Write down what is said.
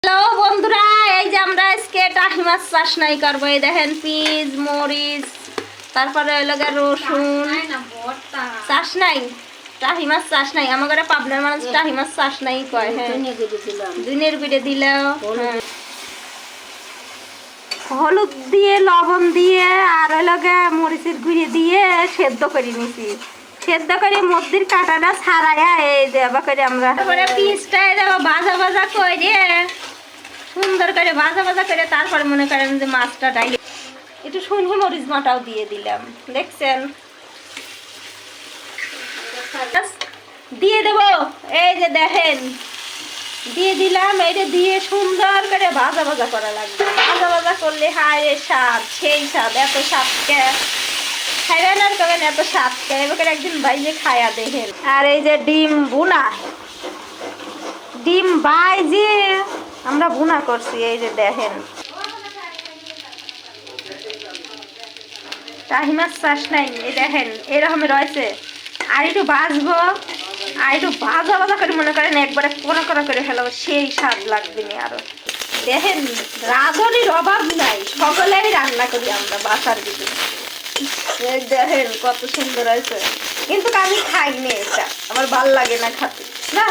Hello বন্ধুরা, এই যে আমরা আজকে টাহি মাছ চাষ নাই করবো। এই দেখেন পিঁয়াজ মরিচ, তারপরে রসুন চাষ নাই। টাহি মাছ চাষ নাই আমার পাবনার মানুষ টাহি মাছ চাষ নাই কয়। হ্যাঁ, দুনের গুড়ে দিল, হলুদ দিয়ে লবণ দিয়ে আর মরিচের গুঁড়ে দিয়ে সেদ্ধ করে নিছি। সেদ্ধ করে মধ্যের কাঁটাটা ছাড়াইয়া এই যে করে আমরা তারপরে পিসটা ভাজা ভাজা করে সুন্দর করে ভাজা ভাজা করে তারপরে মনে করেন যে মাছটা ডাইলে একটু শুনহি মরিচ বাটাও দিয়ে দিলাম। দেখছেন, দিয়ে দেব। এই যে দেখেন দিয়ে দিলাম। এইটা দিয়ে সুন্দর করে ভাজা ভাজা করা লাগবে। ভাজা ভাজা করলে হায় রে স্বাদ, সেই স্বাদ। এত স্বাদ কে খাইবেন আর কবেন এত স্বাদ কে, এবার একদিন বাইজে খায়া দেখেন। আর এই যে ডিম বুনা, ডিম বাইজে আমরা বুনা করছি। এই যে দেখেন টাহি মাছ চাষ নাই। এই দেখেন এরকম রয়েছে। আর একটু বাজবো, আর একটু ভাজা ভাজা করে মনে করেন একবারে কোনা কোনা করে ফেলাবো, সেই স্বাদ লাগবে না আরো। দেখেন রাঁধুনির অভাব নাই, সকলেরই রান্না করি আমরা বাসার ভিতরে। দেখেন কত সুন্দর হয়েছে, কিন্তু আমি খাইনি। এটা আমার ভাল লাগে না খেতে না।